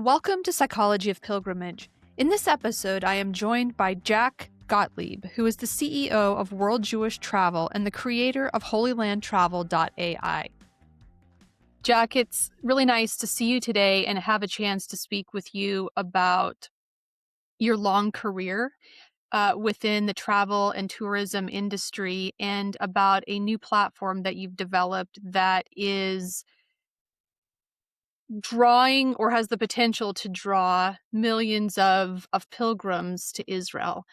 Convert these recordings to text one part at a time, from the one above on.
Welcome to Psychology of Pilgrimage. In this episode, I am joined by Jack Gottlieb, who is the CEO of World Jewish Travel and the creator of HolylandTravel.ai. Jack, it's really nice to see you today and have a chance to speak with you about your long career within the travel and tourism industry and about a new platform that you've developed that is drawing or has the potential to draw millions of pilgrims to Israel.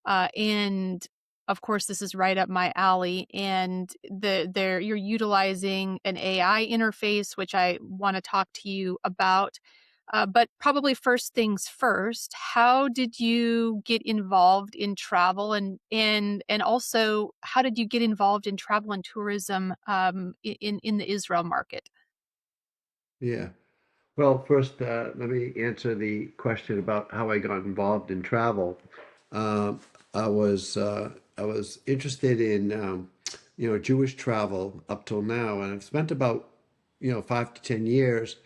And of course, this is right up my alley. And you're utilizing an AI interface, which I want to talk to you about. But probably first things first, how did you get involved in travel and also how did you get involved in travel and tourism in the Israel market? Yeah. Well, first, let me answer the question about how I got involved in travel. Um, I was interested in Jewish travel up till now, and I've spent about 5 to 10 years,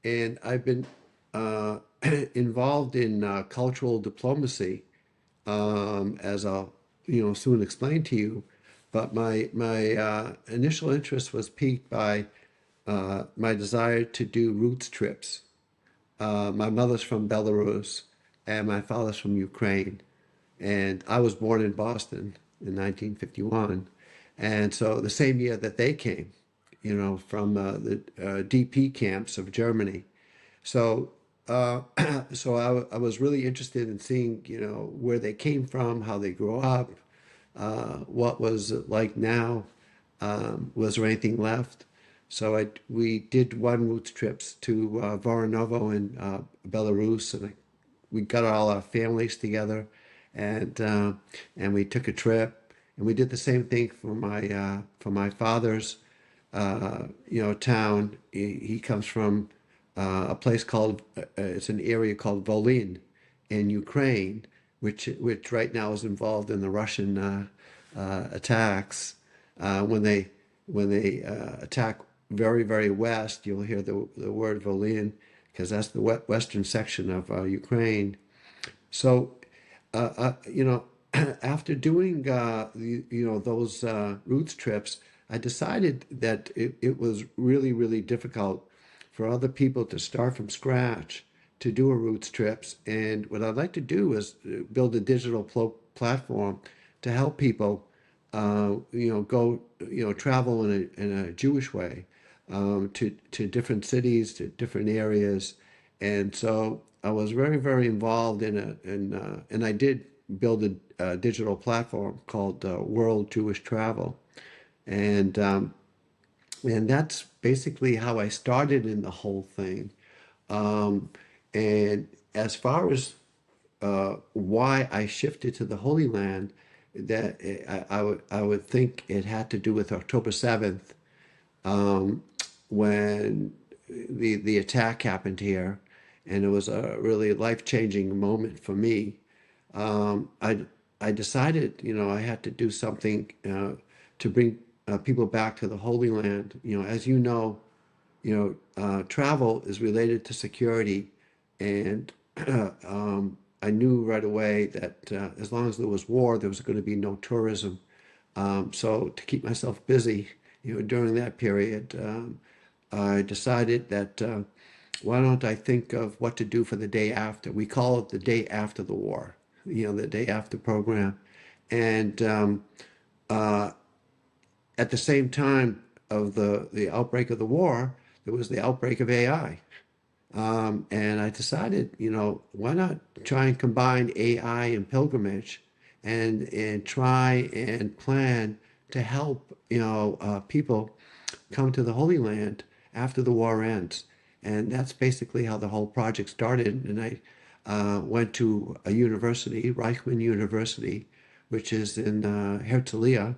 and I've been uh, involved in cultural diplomacy, as I'll soon explain to you. But my initial interest was piqued by my desire to do roots trips. My mother's from Belarus and my father's from Ukraine. And I was born in Boston in 1951. And so the same year that they came, from the DP camps of Germany. So, uh, I was really interested in seeing, where they came from, how they grew up, what was it like now, was there anything left? We did one route trips to Voranovo in Belarus, and we got all our families together, and uh, and we took a trip, and we did the same thing for my father's town. He comes from a place called it's an area called Volyn in Ukraine, which right now is involved in the Russian attacks. When they attack very west, you'll hear the word Volyn because that's the western section of Ukraine. So, after doing those routes trips, I decided that it was really difficult for other people to start from scratch to do a routes trips. And what I'd like to do is build a digital platform to help people, go, travel in a Jewish way, to different cities, to different areas. And so I was very involved and I did build a digital platform called World Jewish Travel. And, um, and that's basically how I started in the whole thing. Um, and as far as why I shifted to the Holy Land, that I would think it had to do with October 7th, um, when the attack happened here, and it was a really life-changing moment for me. I decided, I had to do something to bring people back to the Holy Land. As travel is related to security, and I knew right away that as long as there was war, there was going to be no tourism. So to keep myself busy, during that period, I decided that why don't I think of what to do for the day after? We call it the day after the war, the day after program. And uh, at the same time of the outbreak of the war, there was the outbreak of AI. And I decided, why not try and combine AI and pilgrimage and try and plan to help, people come to the Holy Land after the war ends. And that's basically how the whole project started. And I went to a university, Reichman University, which is in Herzliya,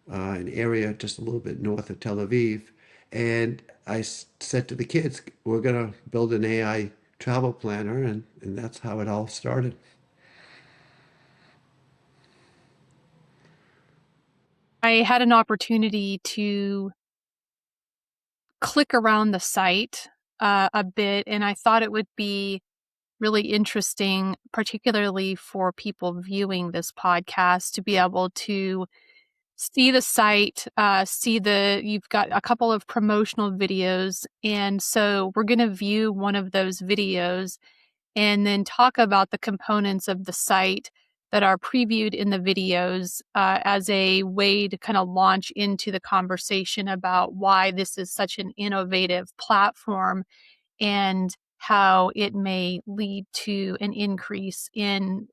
an area just a little bit north of Tel Aviv. And I said to the kids, we're going to build an AI travel planner. And that's how it all started. I had an opportunity to click around the site a bit, and I thought it would be really interesting, particularly for people viewing this podcast, to be able to see the site, you've got a couple of promotional videos. And so we're going to view one of those videos and then talk about the components of the site that are previewed in the videos as a way to kind of launch into the conversation about why this is such an innovative platform and how it may lead to an increase in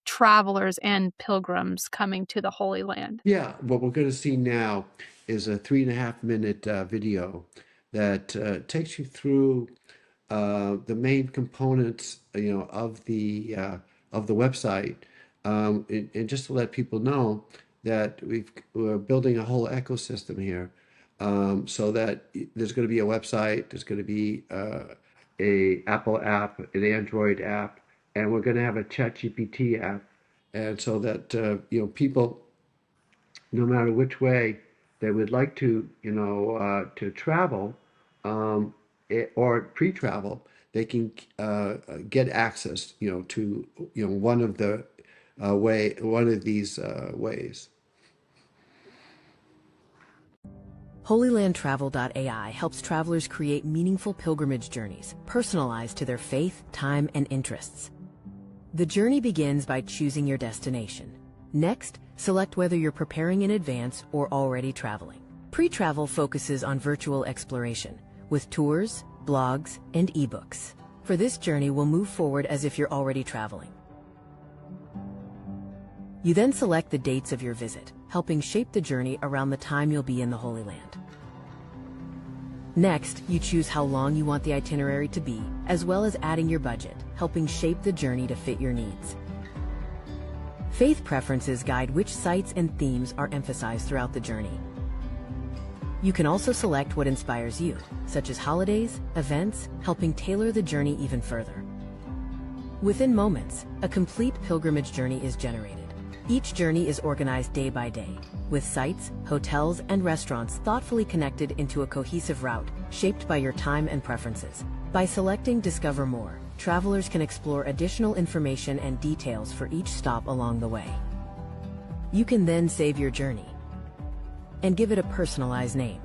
travelers and pilgrims coming to the Holy Land. Yeah, what we're going to see now is a 3.5 minute video that takes you through the main components, of the website, and just to let people know that we're building a whole ecosystem here, so that there's going to be a website, there's going to be a Apple app, an Android app, and we're going to have a ChatGPT app, and so that people, no matter which way they would like to, to travel, or pre-travel, they can get access, to, one of these ways. HolylandTravel.ai helps travelers create meaningful pilgrimage journeys, personalized to their faith, time, and interests. The journey begins by choosing your destination. Next, select whether you're preparing in advance or already traveling. Pre-travel focuses on virtual exploration, with tours, blogs, and ebooks. For this journey, we'll move forward as if you're already traveling. You then select the dates of your visit, helping shape the journey around the time you'll be in the Holy Land. Next, you choose how long you want the itinerary to be, as well as adding your budget, helping shape the journey to fit your needs. Faith preferences guide which sites and themes are emphasized throughout the journey. You can also select what inspires you, such as holidays, events, helping tailor the journey even further. Within moments, a complete pilgrimage journey is generated. Each journey is organized day by day, with sites, hotels, and restaurants thoughtfully connected into a cohesive route shaped by your time and preferences. By selecting Discover More, travelers can explore additional information and details for each stop along the way. You can then save your journey and give it a personalized name.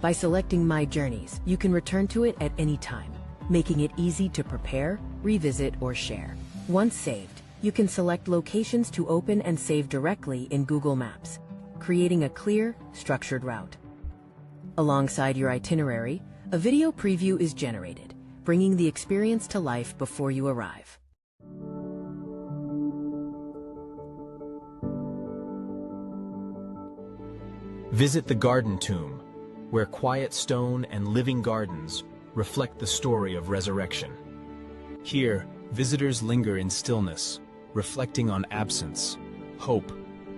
By selecting My Journeys, you can return to it at any time, making it easy to prepare, revisit, or share. Once saved, you can select locations to open and save directly in Google Maps, creating a clear, structured route. Alongside your itinerary, a video preview is generated, bringing the experience to life before you arrive. Visit the Garden Tomb, where quiet stone and living gardens reflect the story of resurrection. Here, visitors linger in stillness, reflecting on absence, hope,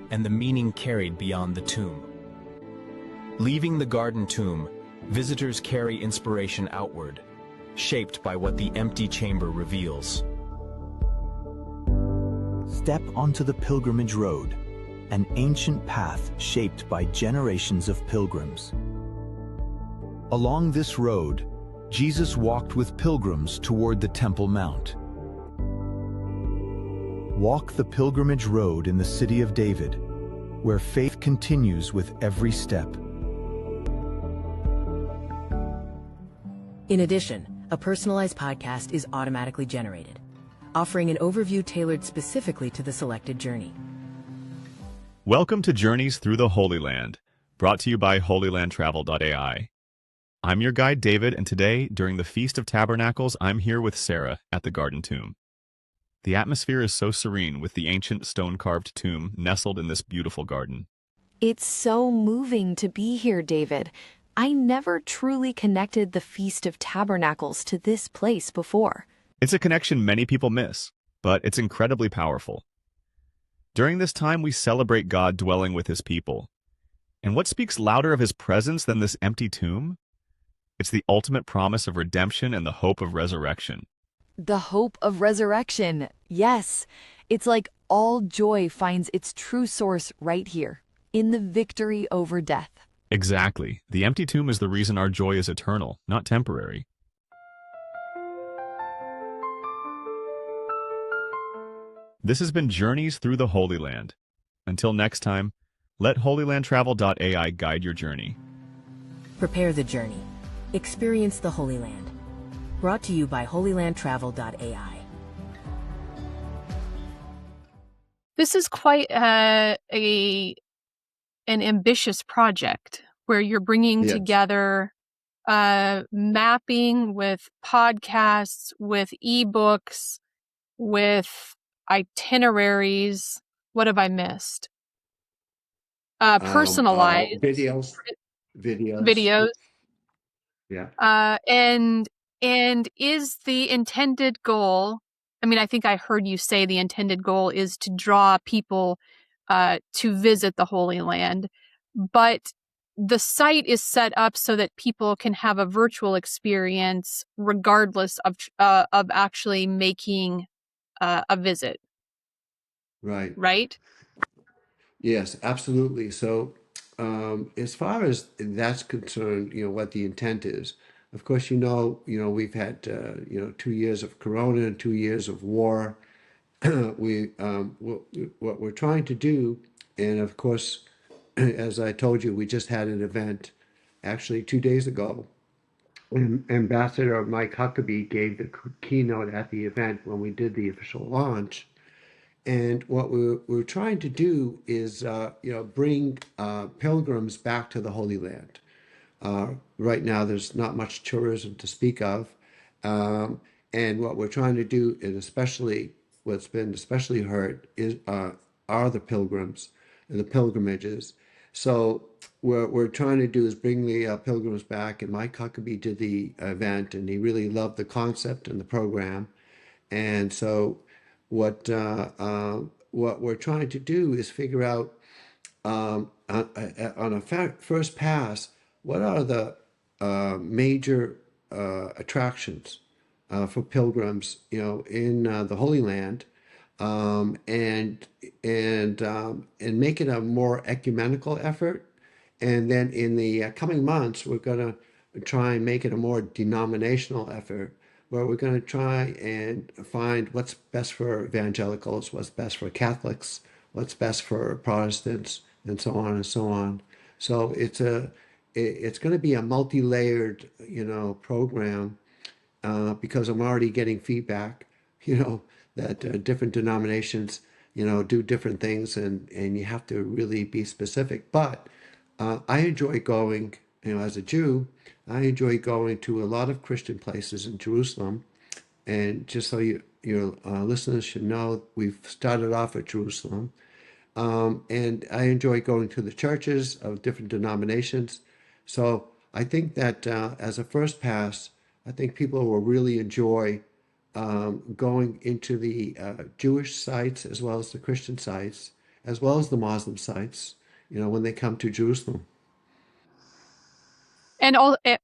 and the meaning carried beyond the tomb. Leaving the Garden Tomb, visitors carry inspiration outward, shaped by what the empty chamber reveals. Step onto the pilgrimage road, an ancient path shaped by generations of pilgrims. Along this road, Jesus walked with pilgrims toward the Temple Mount. Walk the pilgrimage road in the city of David, where faith continues with every step. In addition, a personalized podcast is automatically generated, offering an overview tailored specifically to the selected journey. Welcome to Journeys Through the Holy Land, brought to you by HolylandTravel.ai. I'm your guide, David, and today, during the Feast of Tabernacles, I'm here with Sarah at the Garden Tomb. The atmosphere is so serene with the ancient stone-carved tomb nestled in this beautiful garden. It's so moving to be here, David. I never truly connected the Feast of Tabernacles to this place before. It's a connection many people miss, but it's incredibly powerful. During this time, we celebrate God dwelling with his people. And what speaks louder of his presence than this empty tomb? It's the ultimate promise of redemption and the hope of resurrection. The hope of resurrection. Yes. It's like all joy finds its true source right here, in the victory over death. Exactly. The empty tomb is the reason our joy is eternal, not temporary. This has been Journeys Through the Holy Land. Until next time, let HolylandTravel.ai guide your journey. Prepare the journey. Experience the Holy Land. Brought to you by HolylandTravel.ai. This is quite an ambitious project where you're bringing Yes. together mapping with podcasts, with ebooks, with itineraries. What have I missed? Personalized Videos. videos. Yeah. And is the intended goal, I mean, I think I heard you say the intended goal is to draw people to visit the Holy Land, but the site is set up so that people can have a virtual experience regardless of actually making a visit, Right. right? Yes, absolutely. So, as far as that's concerned, what the intent is, of course, we've had, 2 years of Corona and 2 years of war. What we're trying to do, and of course, as I told you, we just had an event actually 2 days ago. Ambassador Mike Huckabee gave the keynote at the event when we did the official launch. And what we're trying to do is, bring pilgrims back to the Holy Land. Right now, there's not much tourism to speak of. And what we're trying to do, and especially what's been especially hurt, are the pilgrims and the pilgrimages. So what we're trying to do is bring the pilgrims back. And Mike Huckabee did the event, and he really loved the concept and the program. And so what what we're trying to do is figure out on a first pass, what are the major attractions for pilgrims, in the Holy Land, and make it a more ecumenical effort. And then in the coming months, we're going to try and make it a more denominational effort, where we're going to try and find what's best for evangelicals, what's best for Catholics, what's best for Protestants, and so on and so on. So it's going to be a multi-layered, program, because I'm already getting feedback, that different denominations, do different things, and you have to really be specific. But I enjoy going, as a Jew, I enjoy going to a lot of Christian places in Jerusalem. And just so your listeners should know, we've started off at Jerusalem. And I enjoy going to the churches of different denominations. So I think that as a first pass, I think people will really enjoy going into the Jewish sites as well as the Christian sites, as well as the Muslim sites, when they come to Jerusalem. And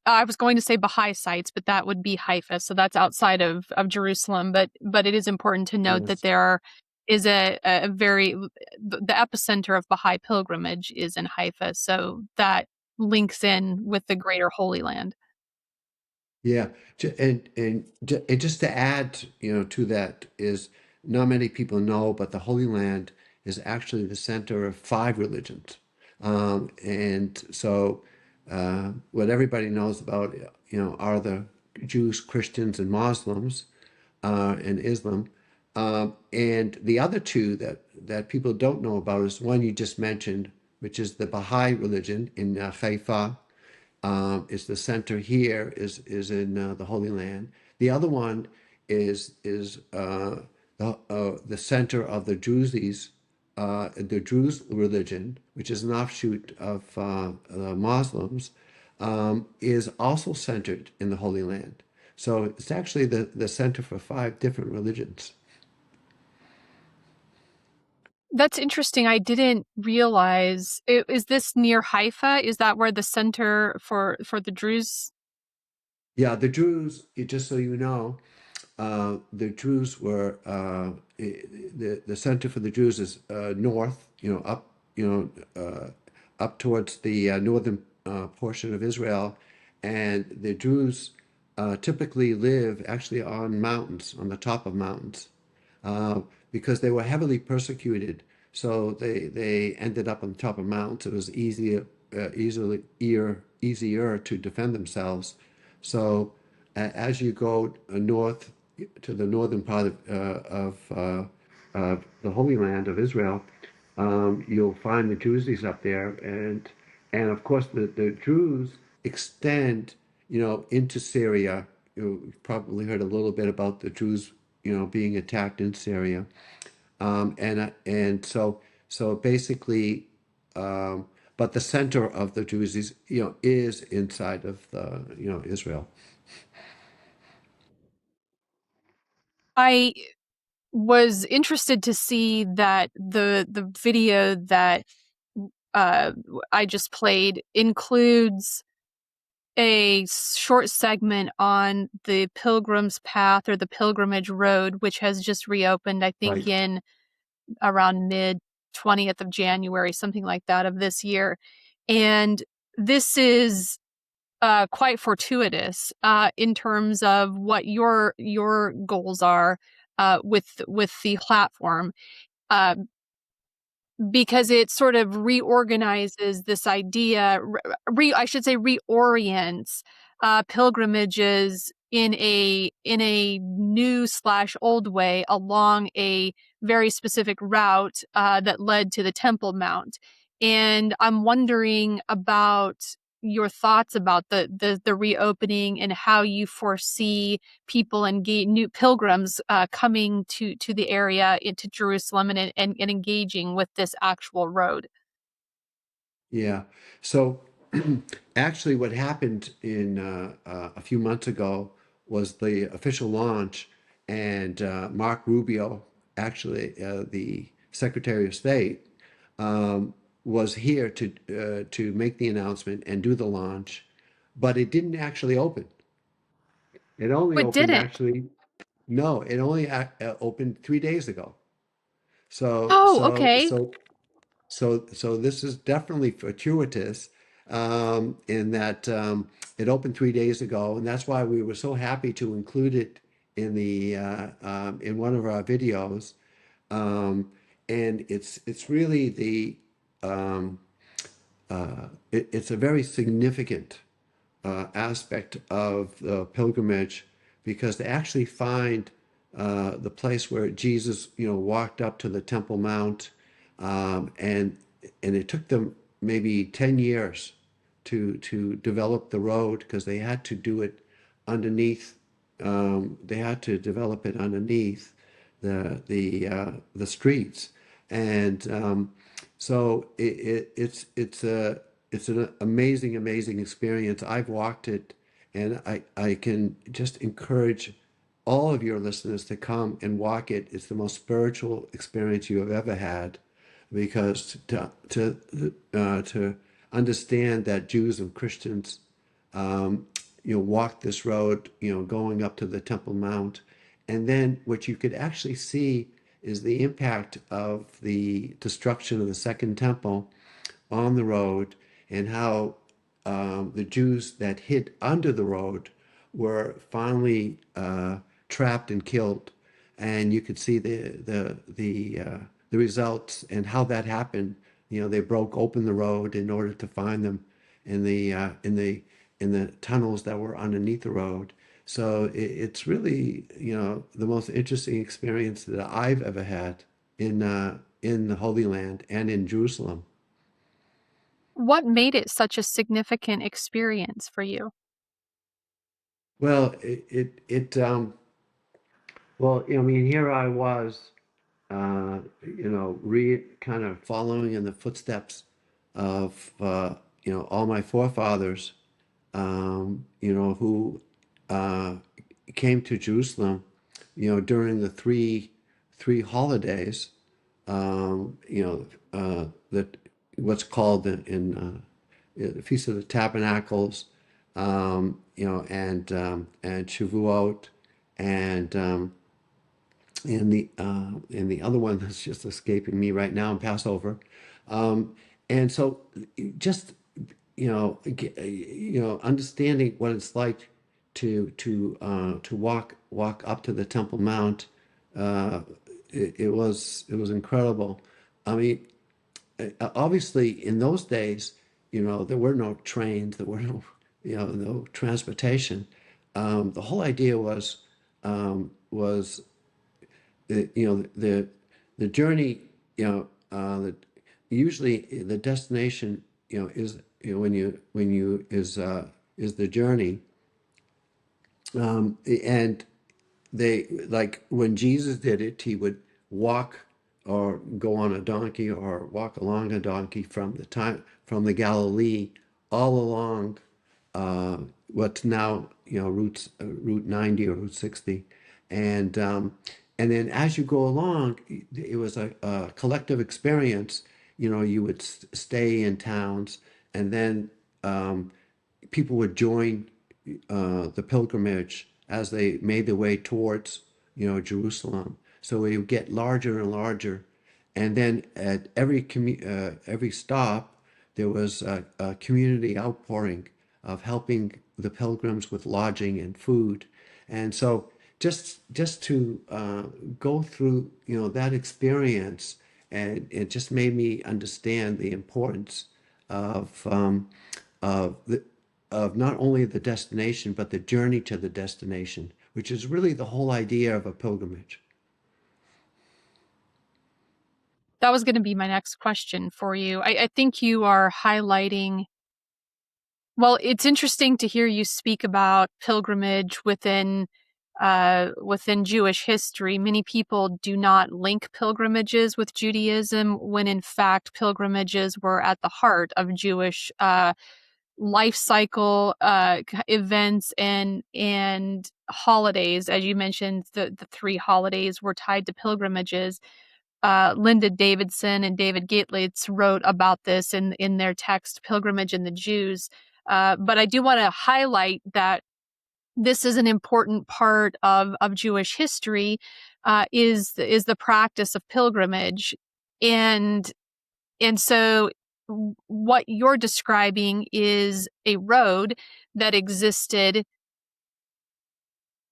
I was going to say Bahá'í sites, but that would be Haifa, so that's outside of Jerusalem. But it is important to note that Yes. there is a very the epicenter of Bahá'í pilgrimage is in Haifa, so that links in with the greater Holy Land. Yeah, and just to add, to that is, not many people know, but the Holy Land is actually the center of 5 religions, and so what everybody knows about, are the Jews, Christians, and Muslims, and Islam, and the other two that people don't know about is one you just mentioned, which is the Baha'i religion in Haifa. Is the center here is in the Holy Land. The other one is the center of the Druze religion, which is an offshoot of the Muslims, is also centered in the Holy Land. So it's actually the center for 5 different religions. That's interesting. I didn't realize. Is this near Haifa? Is that where the center for the Druze? Yeah, the Druze, just so you know, the Druze were the center for the Druze is north, up, up towards the northern portion of Israel, and the Jews typically live actually on mountains, on the top of mountains, uh, because they were heavily persecuted. So they ended up on the top of mountains. It was easier to defend themselves. So as you go north to the northern part of the Holy Land of Israel, you'll find the Druses up there, and of course the Druze extend, into Syria. You've probably heard a little bit about the Druze, being attacked in Syria, and so basically, um, but the center of the Jews is inside of the Israel. I was interested to see that the video that uh, I just played includes a short segment on the Pilgrim's Path or the Pilgrimage Road, which has just reopened, I think, Right. in around mid 20th of January, something like that, of this year. And this is quite fortuitous in terms of what your goals are with the platform. Uh, because it sort of reorganizes this idea, I should say reorients pilgrimages in a new slash old way along a very specific route that led to the Temple Mount. And I'm wondering about your thoughts about the reopening and how you foresee people and new pilgrims coming to the area, into Jerusalem, and engaging with this actual road. Yeah. So actually, what happened in a few months ago was the official launch, and Mark Rubio, actually the Secretary of State, was here to make the announcement and do the launch, but it didn't actually open. It only But opened didn't. actually. No, it only opened 3 days ago. So Oh, so okay. so so this is definitely fortuitous, in that it opened 3 days ago, and that's why we were so happy to include it in one of our videos. Um, and it's really um, it's a very significant aspect of the pilgrimage, because they actually find the place where Jesus, walked up to the Temple Mount, and it took them maybe 10 years to develop the road, because they had to do it underneath. They had to develop it underneath the streets, and so it's an amazing experience. I've walked it, and I can just encourage all of your listeners to come and walk it. It's the most spiritual experience you have ever had, because to understand that Jews and Christians, walked this road, going up to the Temple Mount, and then what you could actually see is the impact of the destruction of the Second Temple on the road, and how the Jews that hid under the road were finally trapped and killed, and you could see the results and how that happened. They broke open the road in order to find them in the tunnels that were underneath the road. So it's really, the most interesting experience that I've ever had in the Holy Land and in Jerusalem. What made it such a significant experience for you? Well, well, I mean, here I was, kind of following in the footsteps of, all my forefathers, who uh, came to Jerusalem, during the three holidays, that what's called the Feast of the Tabernacles, and Shavuot, and and the other one that's just escaping me right now, in Passover. And so just understanding what it's like to walk up to the Temple Mount, uh, it was incredible. I mean, obviously in those days, there were no trains, there were no transportation. The whole idea was the journey, usually the destination, is when you is the journey. And they, like when Jesus did it, he would walk or go on a donkey or walk along a donkey from the Galilee all along what's now Route 90 or Route 60, and then as you go along, it was a collective experience. You would stay in towns, and then people would join the pilgrimage as they made their way towards, Jerusalem. So it would get larger and larger, and then at every stop, there was a community outpouring of helping the pilgrims with lodging and food, and so just to go through, that experience, and it just made me understand the importance of of the of not only the destination, but the journey to the destination, which is really the whole idea of a pilgrimage. That was going to be my next question for you. I think you are highlighting. Well, it's interesting to hear you speak about pilgrimage within Jewish history. Many people do not link pilgrimages with Judaism, when in fact pilgrimages were at the heart of Jewish life cycle events and holidays. As you mentioned, the three holidays were tied to pilgrimages. Linda Davidson and David Gottlieb wrote about this in their text "Pilgrimage and the Jews." But I do want to highlight that this is an important part of Jewish history, is the practice of pilgrimage, and so what you're describing is a road that existed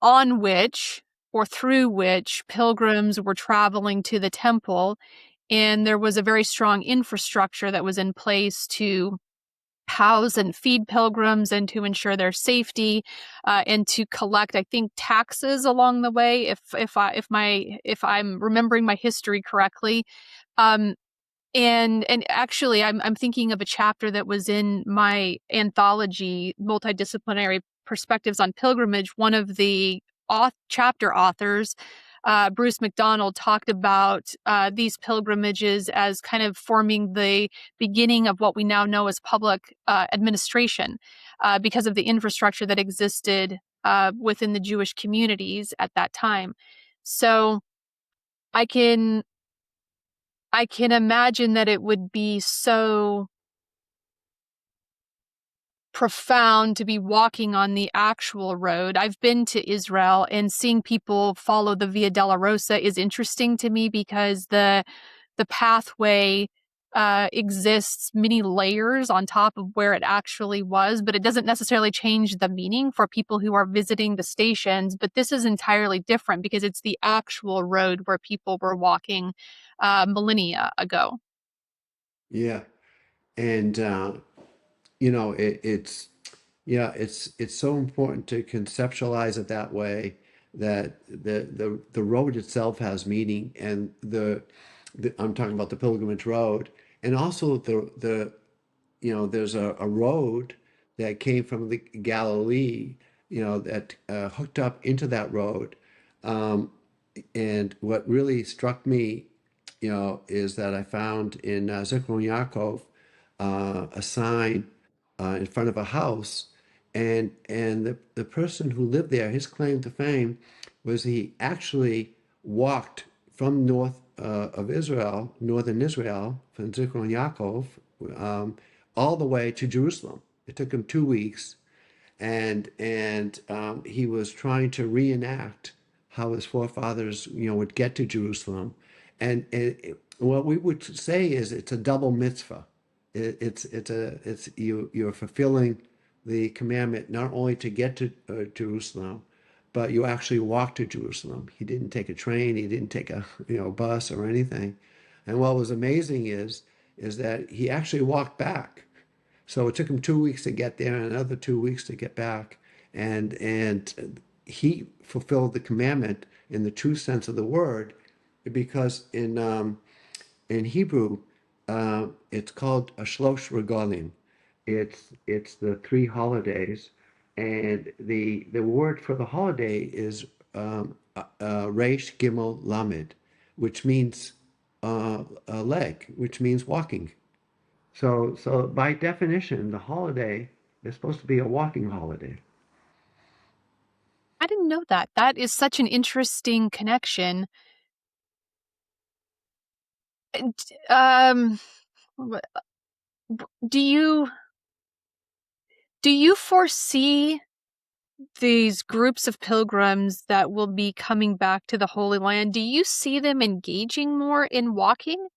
on which or through which pilgrims were traveling to the temple, and there was a very strong infrastructure that was in place to house and feed pilgrims and to ensure their safety, and to collect, I think, taxes along the way, if I'm remembering my history correctly. Um, and actually, I'm thinking of a chapter that was in my anthology, Multidisciplinary Perspectives on Pilgrimage. One of the chapter authors, Bruce McDonald, talked about these pilgrimages as kind of forming the beginning of what we now know as public administration, because of the infrastructure that existed within the Jewish communities at that time. So I can imagine that it would be so profound to be walking on the actual road. I've been to Israel, and seeing people follow the Via Dolorosa is interesting to me, because the pathway exists many layers on top of where it actually was, but it doesn't necessarily change the meaning for people who are visiting the stations. But this is entirely different, because it's the actual road where people were walking millennia ago. Yeah, and it's yeah, it's so important to conceptualize it that way, that the road itself has meaning, and the I'm talking about the pilgrimage road, and also there's a road that came from the Galilee, that hooked up into that road. Um, and what really struck me, is that I found in Zichron Yaakov a sign in front of a house, and the person who lived there, his claim to fame was he actually walked from of Israel, northern Israel, from Zichron Yaakov, all the way to Jerusalem. It took him 2 weeks, and he was trying to reenact how his forefathers, would get to Jerusalem, and what we would say is it's a double mitzvah. it's you're fulfilling the commandment not only to get to Jerusalem, but you actually walk to Jerusalem. He didn't take a train, he didn't take a bus or anything. And what was amazing is that he actually walked back. So it took him 2 weeks to get there and another 2 weeks to get back. And he fulfilled the commandment in the true sense of the word, because in Hebrew, it's called a Shlosh Regalim. It's the 3 holidays, and the word for the holiday is Reish Gimel Lamed, which means a leg, which means walking. So by definition, the holiday is supposed to be a walking holiday. I didn't know that. That is such an interesting connection. Um, do you foresee these groups of pilgrims that will be coming back to the Holy Land? Do you see them engaging more in walking?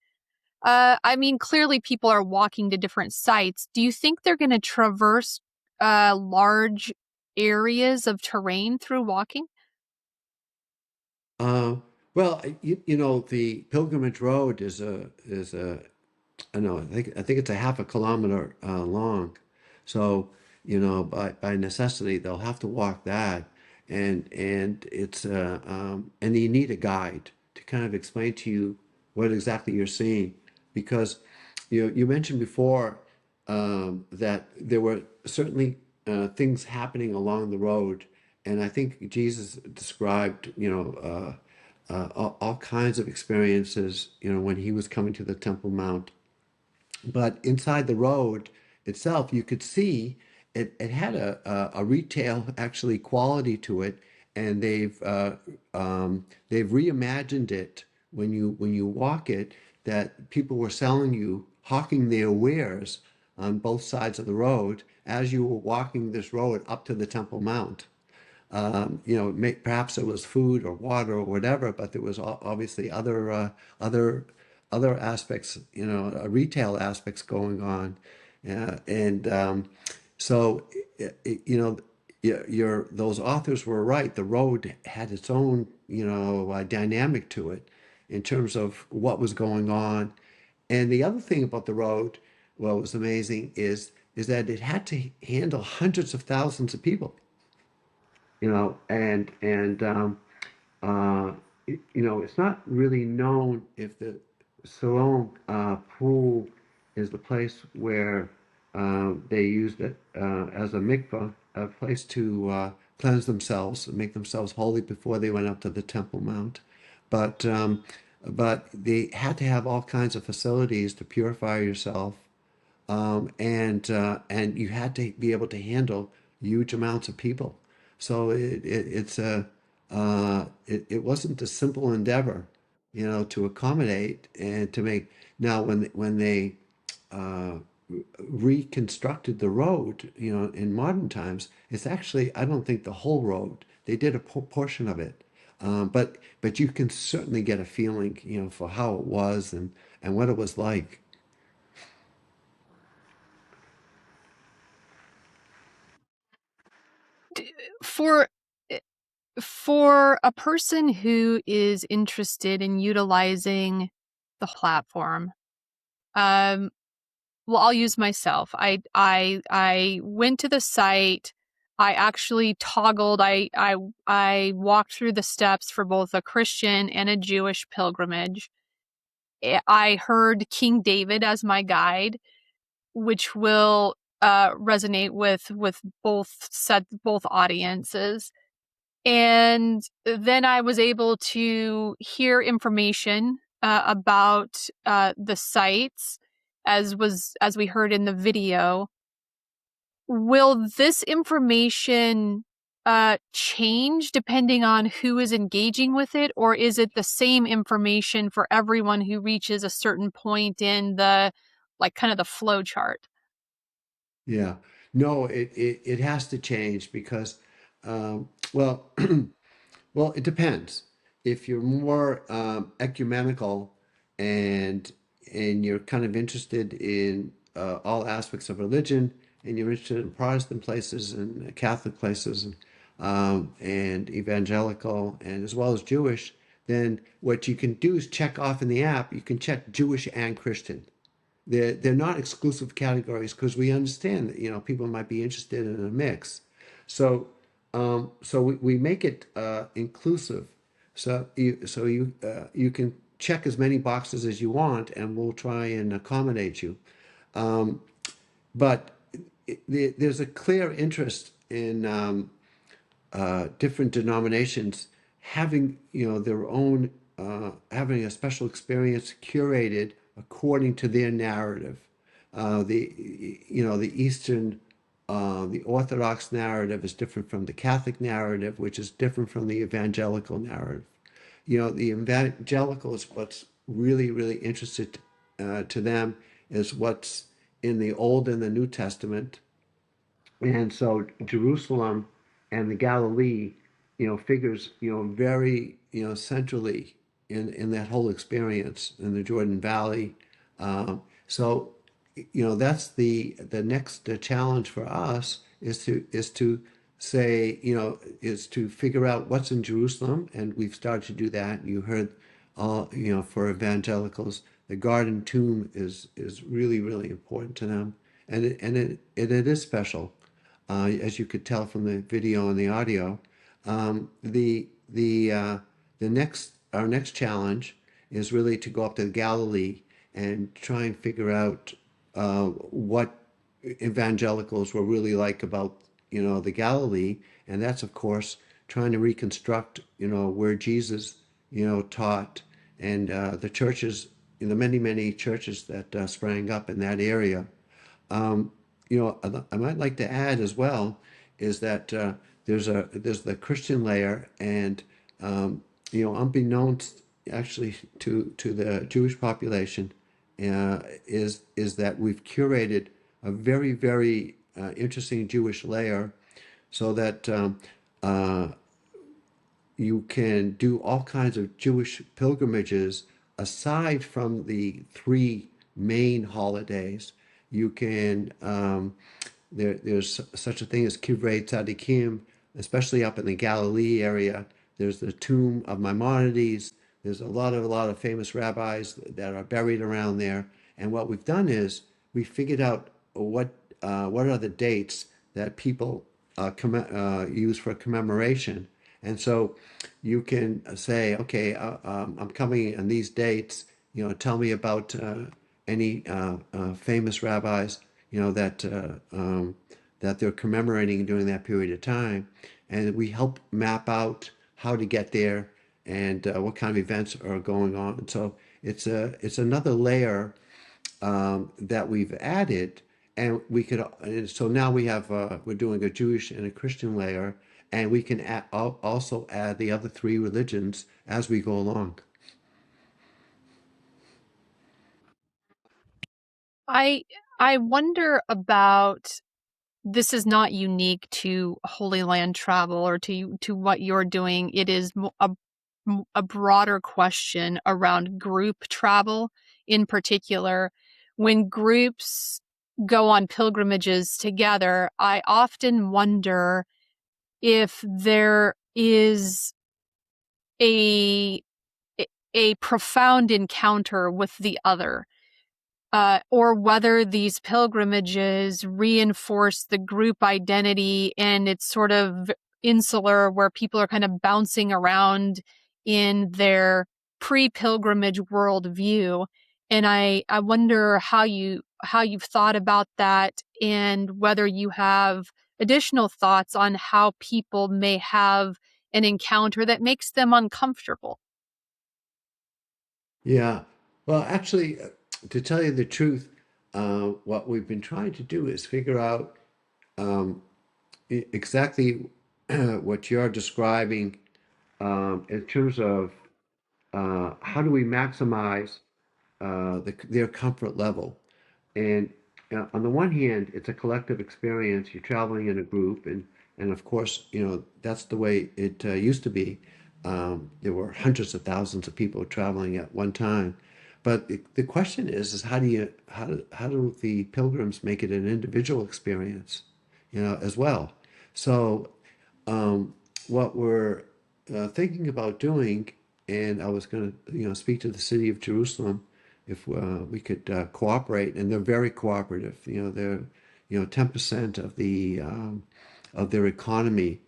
I mean, clearly people are walking to different sites. Do you think they're going to traverse large areas of terrain through walking? Uh, well, the Pilgrimage Road is a I know. I think it's a half a kilometer long. So, by necessity, they'll have to walk that, and and you need a guide to kind of explain to you what exactly you're seeing, because you mentioned before that there were certainly things happening along the road, and I think Jesus described all kinds of experiences when he was coming to the Temple Mount. But inside the road itself, you could see it had a retail actually quality to it, and they've reimagined it when you walk it, that people were selling you, hawking their wares on both sides of the road as you were walking this road up to the Temple Mount. Perhaps it was food or water or whatever, but there was obviously other aspects, retail aspects going on, and so those authors were right. The road had its own dynamic to it in terms of what was going on, and the other thing about the road, what was amazing is that it had to handle hundreds of thousands of people, and uh, it's not really known if the Siloam pool is the place where they used it as a mikvah, a place to cleanse themselves and make themselves holy before they went up to the Temple Mount. But but they had to have all kinds of facilities to purify yourself, and you had to be able to handle huge amounts of people. So it wasn't a simple endeavor, to accommodate and to make. Now, when they uh, reconstructed the road, in modern times, it's actually, I don't think, the whole road. They did a portion of it, but you can certainly get a feeling, for how it was and what it was like. For a person who is interested in utilizing the platform, um, well, I'll use myself. I went to the site. I actually toggled. I walked through the steps for both a Christian and a Jewish pilgrimage. I heard King David as my guide, which will resonate with both audiences. And then I was able to hear information about the sites, as we heard in the video. Will this information change depending on who is engaging with it, or is it the same information for everyone who reaches a certain point in the, like, kind of the flow chart? Yeah. No, it has to change because, well, well, it depends. If you're more ecumenical and and you're kind of interested in all aspects of religion, and you're interested in Protestant places and Catholic places, and evangelical, and as well as Jewish, then what you can do is check off in the app. You can check Jewish and Christian. They're not exclusive categories because we understand that people might be interested in a mix. So we make it inclusive. So you can check as many boxes as you want, and we'll try and accommodate you. But there's a clear interest in different denominations having their own having a special experience curated according to their narrative. The Eastern the Orthodox narrative is different from the Catholic narrative, which is different from the evangelical narrative. The evangelical is what's really, really interested to them is what's in the Old and the New Testament. And so Jerusalem and the Galilee, figures, very, centrally in that whole experience in the Jordan Valley. So, that's the next challenge for us is to say, is to figure out what's in Jerusalem, and we've started to do that. You heard, for evangelicals, the Garden Tomb is really, really important to them, and it is special, as you could tell from the video and the audio. Our next challenge is really to go up to Galilee and try and figure out what evangelicals were really like about the Galilee, and that's of course trying to reconstruct where Jesus taught, and the churches, the many churches that sprang up in that area. I might like to add as well is that there's the Christian layer, and unbeknownst actually to the Jewish population, is that we've curated a very, very interesting Jewish layer, so that you can do all kinds of Jewish pilgrimages aside from the three main holidays. You can there's such a thing as Kivrei Tzadikim, especially up in the Galilee area. There's the tomb of Maimonides. There's a lot of famous rabbis that are buried around there. And what we've done is we figured out what are the dates that people use for commemoration. And so you can say, okay, I'm coming on these dates. Tell me about any famous rabbis, that they're commemorating during that period of time, and we help map out how to get there and what kind of events are going on. And so it's another layer that we've added, and so now we have we're doing a Jewish and a Christian layer, and we can also add the other three religions as we go along. I wonder about, this is not unique to Holy Land Travel or to what you're doing. It is a broader question around group travel in particular. When groups go on pilgrimages together, I often wonder if there is a profound encounter with the other, or whether these pilgrimages reinforce the group identity and it's sort of insular, where people are kind of bouncing around in their pre-pilgrimage worldview. And I wonder how you've thought about that, and whether you have additional thoughts on how people may have an encounter that makes them uncomfortable. Yeah. Well, actually, to tell you the truth, what we've been trying to do is figure out exactly what you're describing, in terms of how do we maximize their comfort level. And on the one hand, it's a collective experience. You're traveling in a group, and of course, that's the way it used to be. There were hundreds of thousands of people traveling at one time. But the question is how do the pilgrims make it an individual experience, as well? So um, what we're thinking about doing, and I was going to, speak to the city of Jerusalem if we could cooperate, and they're very cooperative. They're 10% of their economy,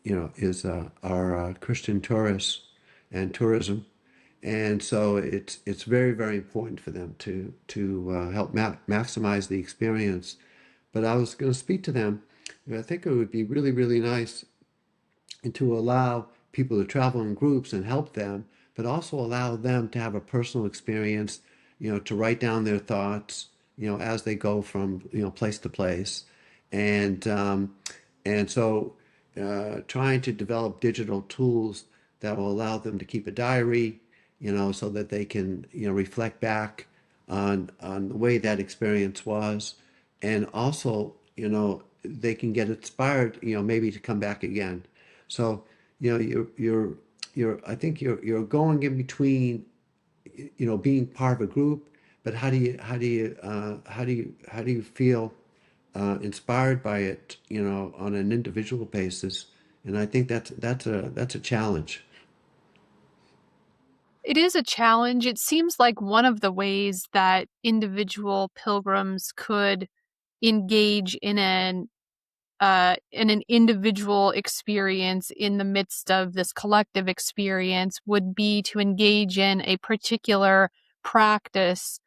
is our Christian tourists and tourism, and so it's very very important for them to help maximize the experience. But I was going to speak to them. I think it would be really really nice and to allow people to travel in groups and help them, but also allow them to have a personal experience, to write down their thoughts, as they go from, place to place. And, so trying to develop digital tools that will allow them to keep a diary, so that they can, reflect back on the way that experience was. And also, they can get inspired, maybe to come back again. So, I think you're going in between, being part of a group, but how do you feel inspired by it, on an individual basis? And I think that's a challenge. It is a challenge. It seems like one of the ways that individual pilgrims could engage in an individual experience in the midst of this collective experience would be to engage in a particular practice,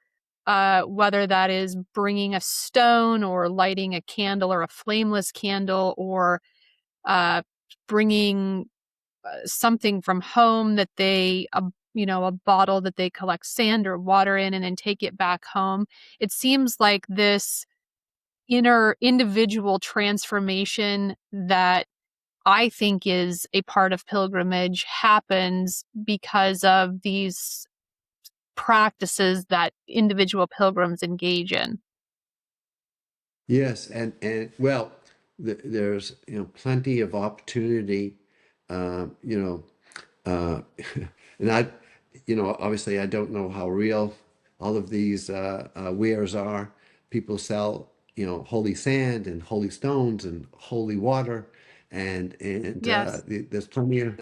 whether that is bringing a stone or lighting a candle or a flameless candle, or uh, bringing something from home that a bottle that they collect sand or water in and then take it back home. It seems like this inner individual transformation that I think is a part of pilgrimage happens because of these practices that individual pilgrims engage in. Yes, and well, there's plenty of opportunity, you know, and obviously I don't know how real all of these wares are. People sell holy sand and holy stones and holy water, and Yes. there's plenty of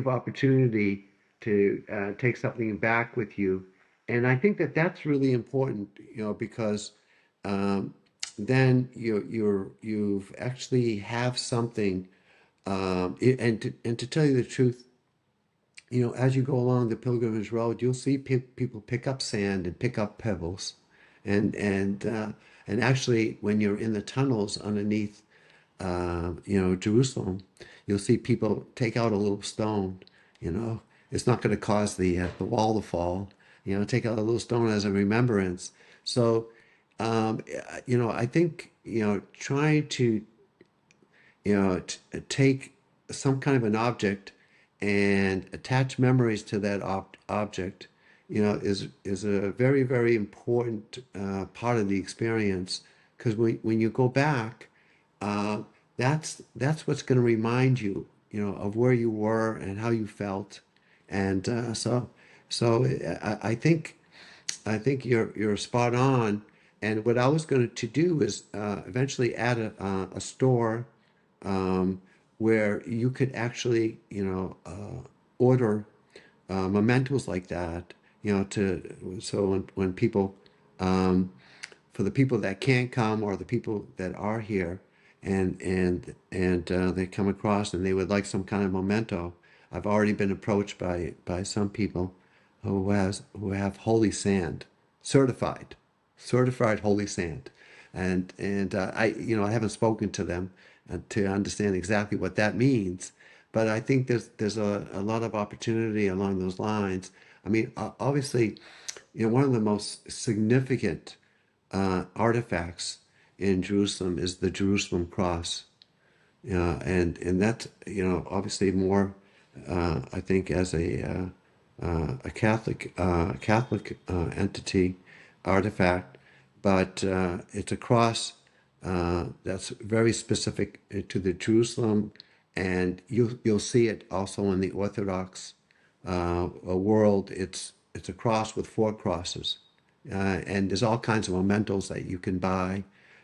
opportunity to take something back with you, and I think that that's really important, because. Um, then you've actually have something, and to tell you the truth, as you go along the pilgrimage road, you'll see people pick up sand and pick up pebbles, and actually when you're in the tunnels underneath, Jerusalem, you'll see people take out a little stone. It's not going to cause the wall to fall. Take out a little stone as a remembrance. So, I think trying to take some kind of an object and attach memories to that object, is a very very important part of the experience, because when you go back, uh, that's what's going to remind you, of where you were and how you felt, and I think you're spot on. And what I was going to do is eventually add a store, um, where you could actually, order mementos like that, so when people, um, for the people that can't come or the people that are here, and they come across and they would like some kind of memento. I've already been approached by some people who have holy sand, certified certified holy sand, and I haven't spoken to them to understand exactly what that means, but I think there's a lot of opportunity along those lines. I mean, obviously, one of the most significant artifacts in Jerusalem is the Jerusalem cross. And that's, obviously more, I think, as a Catholic entity artifact, but it's a cross that's very specific to the Jerusalem, and you'll see it also in the Orthodox world. it's a cross with four crosses, and there's all kinds of mementos that you can buy,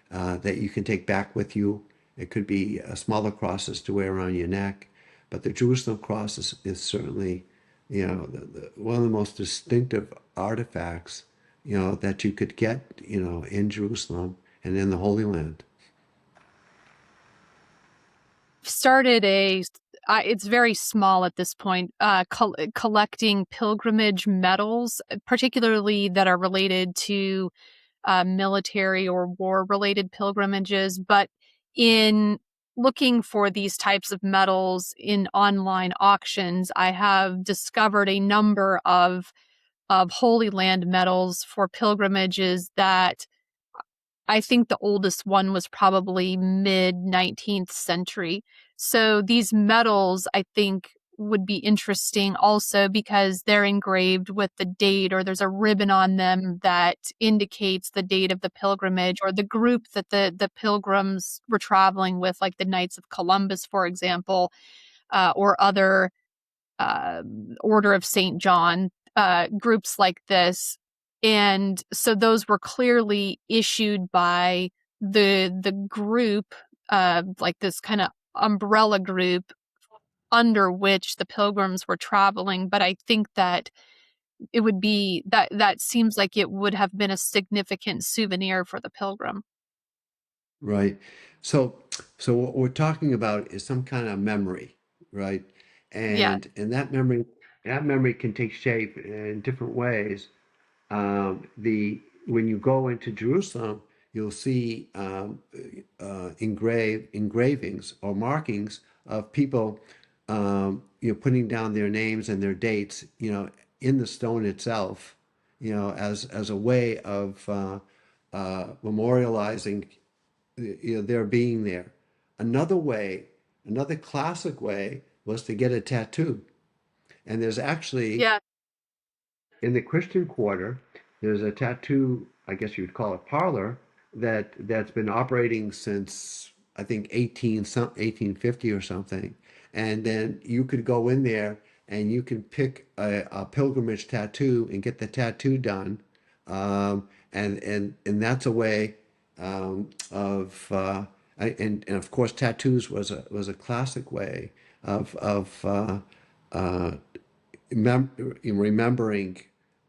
that you can take back with you. It could be smaller crosses to wear around your neck, but the Jerusalem cross is certainly, one of the most distinctive artifacts, that you could get, in Jerusalem and in the Holy Land. Started it's very small at this point, collecting pilgrimage medals, particularly that are related to military or war-related pilgrimages. But in looking for these types of medals in online auctions, I have discovered a number of Holy Land medals for pilgrimages that I think the oldest one was probably mid 19th century. So these medals, I think, would be interesting also because they're engraved with the date, or there's a ribbon on them that indicates the date of the pilgrimage or the group that the pilgrims were traveling with, like the Knights of Columbus, for example, or other uh, Order of St. John, groups like this. And so those were clearly issued by the group, like this kind of umbrella group under which the pilgrims were traveling. But I think that it would be that seems like it would have been a significant souvenir for the pilgrim. Right. So, so what we're talking about is some kind of memory, right? Yeah. And that memory can take shape in different ways. The When you go into Jerusalem, you'll see engravings or markings of people, putting down their names and their dates, in the stone itself, as a way of memorializing, their being there. Another way, another classic way, was to get a tattoo. And there's actually, Yeah. in the Christian Quarter, there's a tattoo, I guess you would call it parlor, that's been operating since I think 1850 or something. And then you could go in there and you can pick a pilgrimage tattoo and get the tattoo done. And that's a way, of and of course tattoos was a classic way of uh, remembering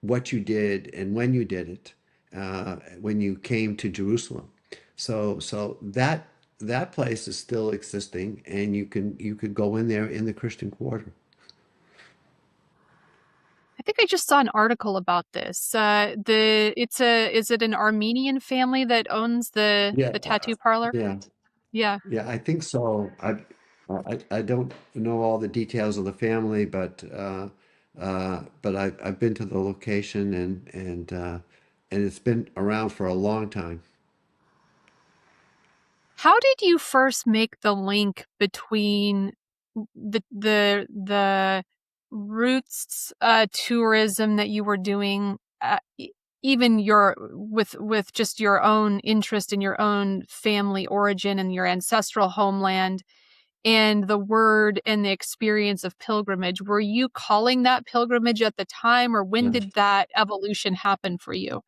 what you did and when you did it, when you came to Jerusalem. So that place is still existing, and you could go in there in the Christian Quarter. I think I just saw an article about this. The it's a is it an Armenian family that owns Yeah, the tattoo parlor? yeah, Yeah. yeah. I think so. I don't know all the details of the family, but I've been to the location, and it's been around for a long time. How did you first make the link between the roots tourism that you were doing, even your with just your own interest in your own family origin and your ancestral homeland, and the word and the experience of pilgrimage? Were you calling that pilgrimage at the time, or when Yeah. did that evolution happen for you?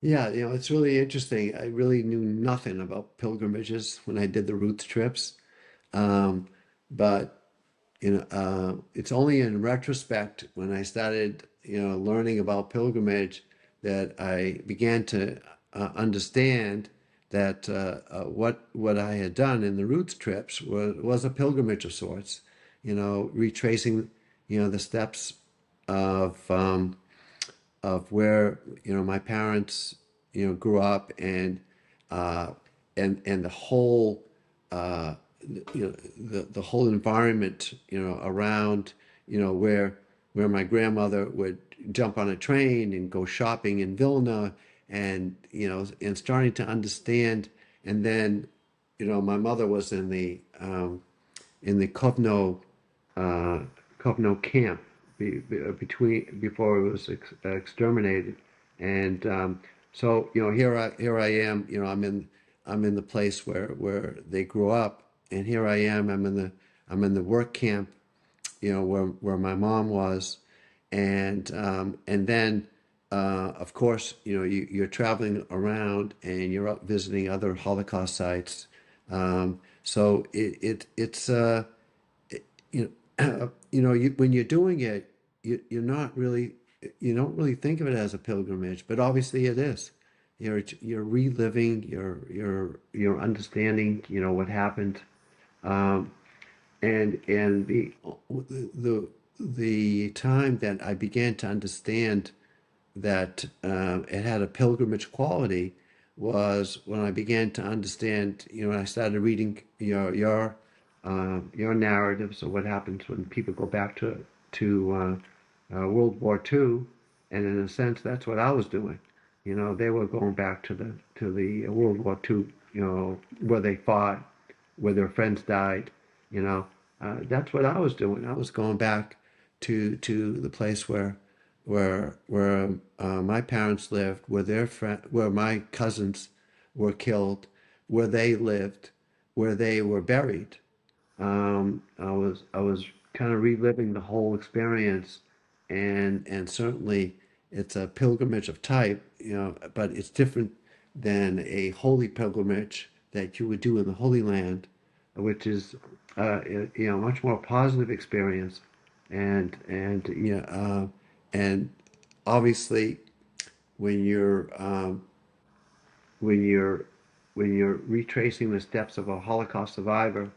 Yeah, it's really interesting. I really knew nothing about pilgrimages when I did the Roots trips. Um, but it's only in retrospect when I started, learning about pilgrimage, that I began to understand that what I had done in the Roots trips was a pilgrimage of sorts. Retracing, the steps of where my parents grew up, uh, and the whole, uh, the whole environment around, where my grandmother would jump on a train and go shopping in Vilna, and starting to understand. And then my mother was in the uh, Kovno camp, between before it was exterminated. And so here I am. I'm in the place where they grew up, and here I am. I'm in the work camp, where my mom was, And then of course, you're traveling around and you're out visiting other Holocaust sites. So when you're doing it, you're not really, you don't really think of it as a pilgrimage, but obviously it is. You're reliving, you're understanding, what happened. Um, and the the time that I began to understand that it had a pilgrimage quality was when I began to understand, when I started reading your narratives of what happens when people go back to World War II, and in a sense, that's what I was doing. They were going back to the World War II, where they fought, where their friends died. That's what I was doing. I was going back to the place where my parents lived, where my cousins were killed, where they lived, where they were buried. I was kind of reliving the whole experience, and certainly it's a pilgrimage of type, but it's different than a holy pilgrimage that you would do in the Holy Land, which is much more positive experience, and obviously when you're when you're when you're retracing the steps of a Holocaust survivor,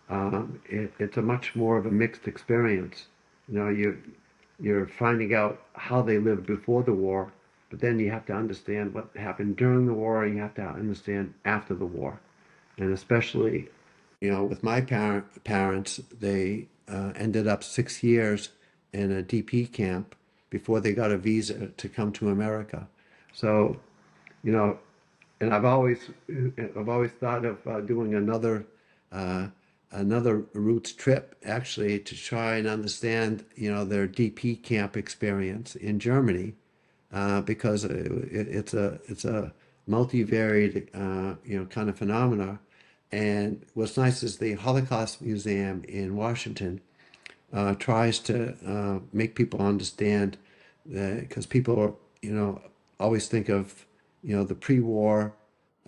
it's a much more of a mixed experience. You're finding out how they lived before the war, but then you have to understand what happened during the war, and you have to understand after the war. And especially, with my parents, they ended up 6 years in a DP camp before they got a visa to come to America. So, you know, and I've always thought of doing uh, another roots trip actually to try and understand their DP camp experience in Germany, because it's a multivariate kind of phenomena. And what's nice is the Holocaust Museum in Washington tries to make people understand that, because people are, always think of, the pre-war,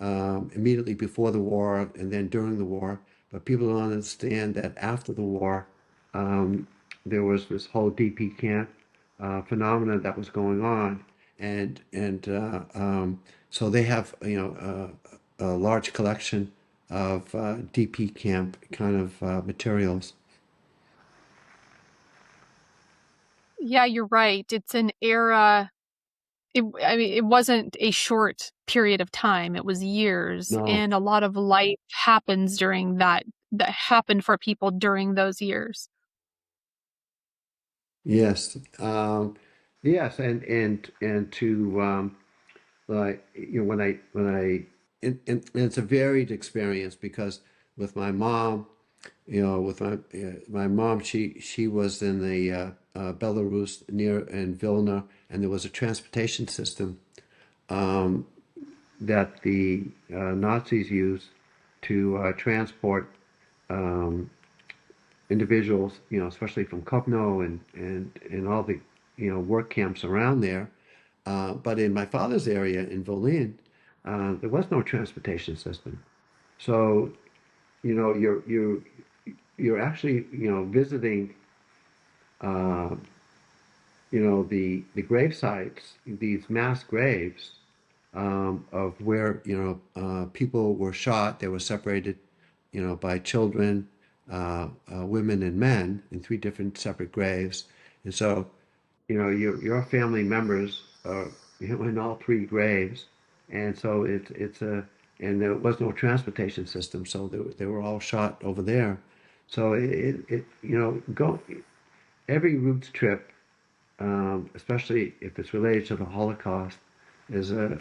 immediately before the war, and then during the war. But people don't understand that after the war, there was this whole DP camp phenomena that was going on, and so they have, a large collection of DP camp kind of materials. Yeah, you're right. It's an era. I mean, it wasn't a short period of time. It was years, No. and a lot of life happens during that happened for people during those years. Yes. Yes, and to like when I and it's a varied experience, because with my mom, with my mom, she was in the Belarus near in Vilna, and there was a transportation system um, that the Nazis used to transport um, individuals, especially from Kovno and all the, work camps around there. But in my father's area in Volyn, there was no transportation system. So, you're actually, visiting, uh, the grave sites, these mass graves, of where, people were shot. They were separated, by children, women, and men in three different separate graves. And so, your family members are, in all three graves, and so and there was no transportation system, so they were all shot over there. So go every roots trip, especially if it's related to the Holocaust, is a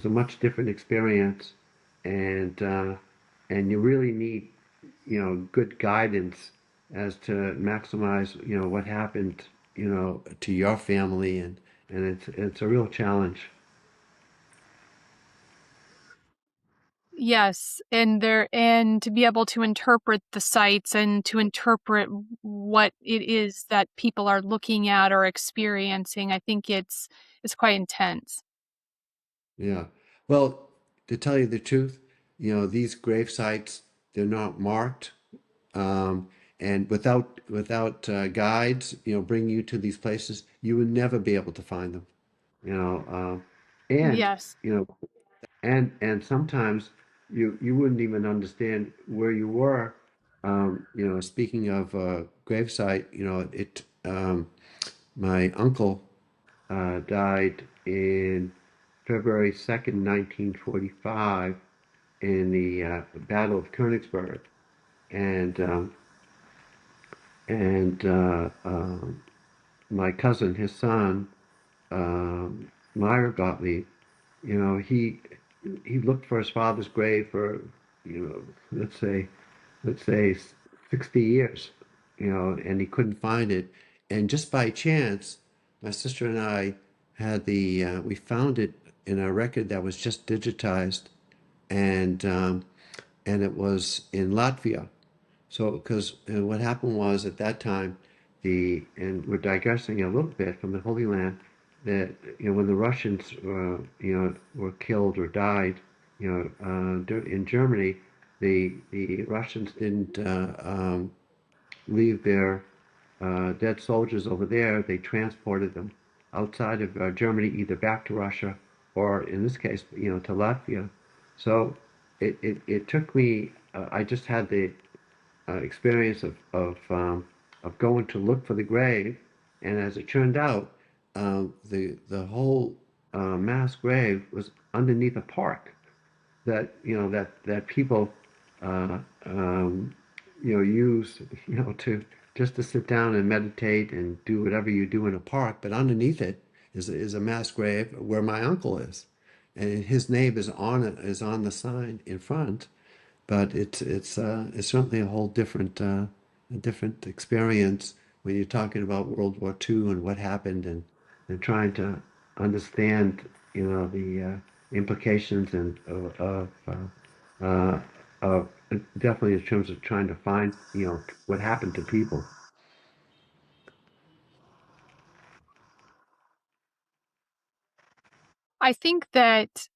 much different experience, and you really need, good guidance as to maximize, what happened, to your family, and it's a real challenge. Yes, and to be able to interpret the sites and to interpret what it is that people are looking at or experiencing, I think it's quite intense. Yeah. Well, to tell you the truth, these grave sites, they're not marked. Um, and without guides, bringing you to these places, you would never be able to find them. You know, and Yes. you know, and sometimes you wouldn't even understand where you were. Speaking of gravesite, my uncle died in February 2nd, 1945, in the Battle of Königsberg, and my cousin, his son, Meyer Gottlieb, he looked for his father's grave for, let's say 60 years, and he couldn't find it. And just by chance, my sister and I we found it in a record that was just digitized, and it was in Latvia. So, because what happened was at that time, and we're digressing a little bit from the Holy Land, that when the Russians were killed or died, in Germany, the Russians didn't leave their dead soldiers over there. They transported them outside of Germany, either back to Russia or, in this case, to Latvia. So it took me. I just had the experience of going to look for the grave, and as it turned out, the whole mass grave was underneath a park that that people uh, um, use to just to sit down and meditate and do whatever you do in a park. But underneath it is a mass grave where my uncle is, and his name is on the sign in front. But it's certainly a different experience when you're talking about World War II and what happened, and trying to understand the implications and of definitely in terms of trying to find what happened to people. I think that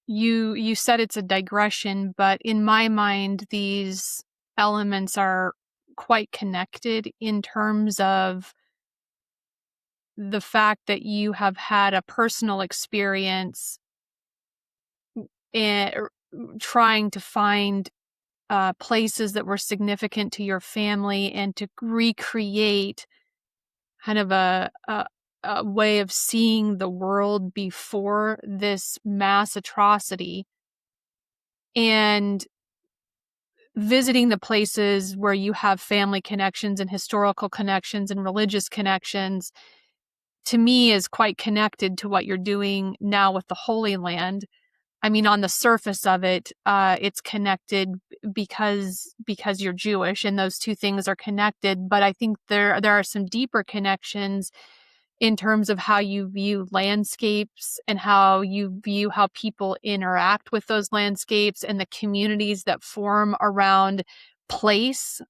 you said it's a digression, but in my mind, these elements are quite connected in terms of the fact that you have had a personal experience and trying to find places that were significant to your family and to recreate kind of a way of seeing the world before this mass atrocity, and visiting the places where you have family connections and historical connections and religious connections, to me, is quite connected to what you're doing now with the Holy Land. I mean, on the surface of it, it's connected because you're Jewish, and those two things are connected. But I think there are some deeper connections in terms of how you view landscapes and how you view how people interact with those landscapes and the communities that form around place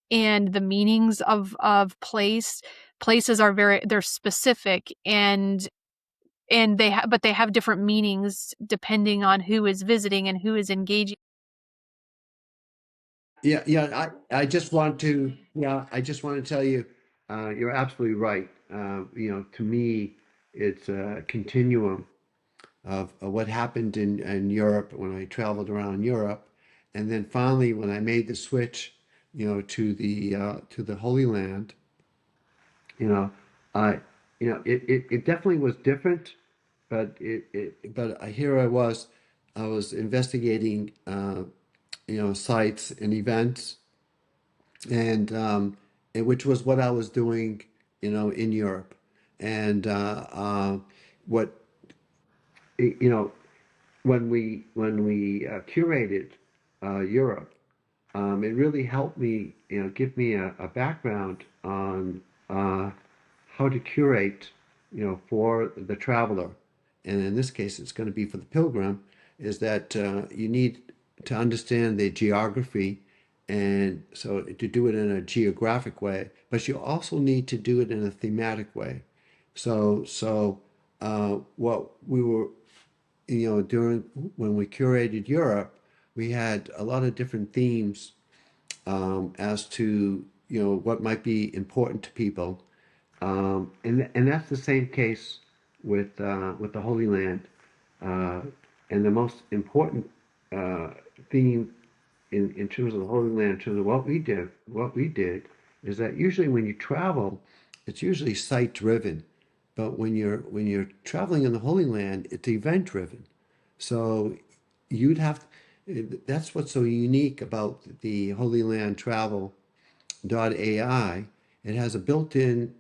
and the meanings of place. Places are they're specific, and but they have different meanings depending on who is visiting and who is engaging. Yeah, yeah. I just want to tell you, you're absolutely right. To me, it's a continuum of what happened in Europe when I traveled around Europe, and then finally when I made the switch, to the Holy Land. You know, I, it definitely was different, but here I was investigating, sites and events, and which was what I was doing, in Europe, and what you know when we curated Europe, it really helped me, give me a background on how to curate, for the traveler, and in this case, it's going to be for the pilgrim. is that you need to understand the geography, and so to do it in a geographic way, but you also need to do it in a thematic way. What we were, during when we curated Europe, we had a lot of different themes as to what might be important to people, and that's the same case with the Holy Land. Uh, and the most important theme in terms of the Holy Land, in terms of what we did, is that usually when you travel, it's usually site driven, but when you're traveling in the Holy Land, it's event driven. So you'd have that's what's so unique about the Holy Land Travel.ai. It has a built-in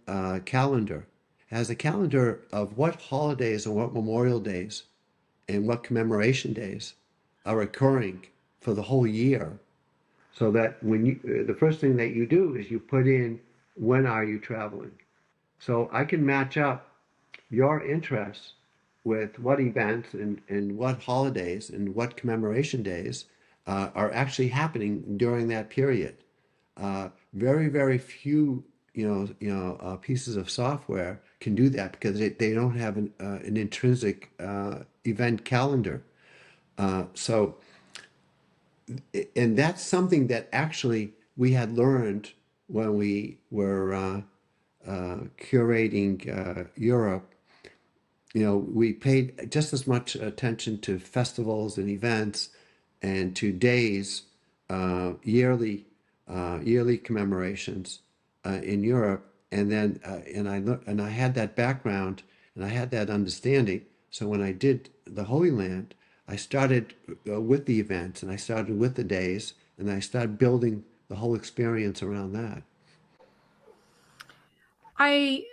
calendar. It has a calendar of what holidays and what memorial days and what commemoration days are occurring for the whole year. So that when the first thing that you do is you put in when are you traveling. So I can match up your interests with what events and what holidays and what commemoration days are actually happening during that period. Very, very few, pieces of software can do that because they don't have an intrinsic event calendar. So, and that's something that actually we had learned when we were curating Europe. We paid just as much attention to festivals and events and to days, yearly commemorations in Europe. And then, and I had that background and I had that understanding. So when I did the Holy Land, I started with the events and I started with the days and I started building the whole experience around that. I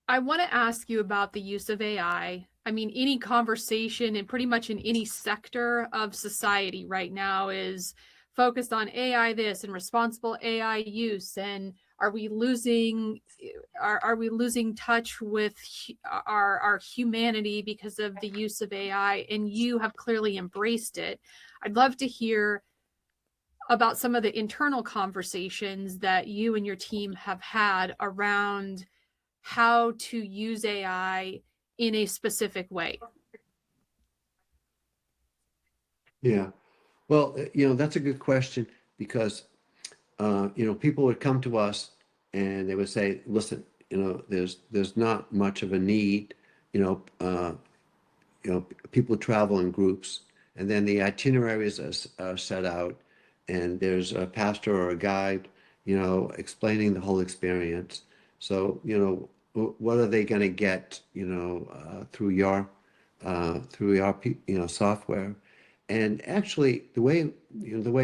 I want to ask you about the use of AI. I mean, any conversation and pretty much in any sector of society right now is focused on AI this and responsible AI use. And are we losing touch with our humanity because of the use of AI? And you have clearly embraced it. I'd love to hear about some of the internal conversations that you and your team have had around how to use AI in a specific way. Yeah. Well, that's a good question because, people would come to us and they would say, listen, there's not much of a need, you know, uh, people travel in groups and then the itineraries are set out and there's a pastor or a guide, explaining the whole experience. So, what are they going to get, through your software? And actually, the way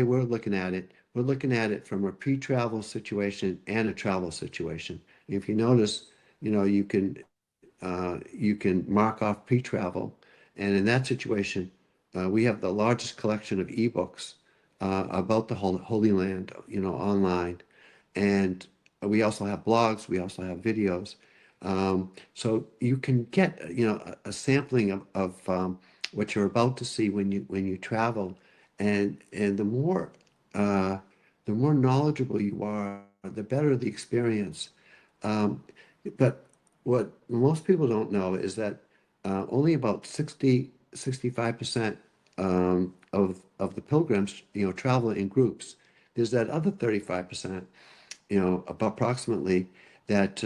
we're looking at it from a pre-travel situation and a travel situation. If you notice, you can mark off pre-travel, and in that situation, we have the largest collection of ebooks about the Holy Land, online, and we also have blogs, we also have videos, so you can get a sampling of what you're about to see when you travel, and the more knowledgeable you are, the better the experience. Um, but what most people don't know is that only about 65% of the pilgrims, travel in groups. There's that other 35%, about approximately, that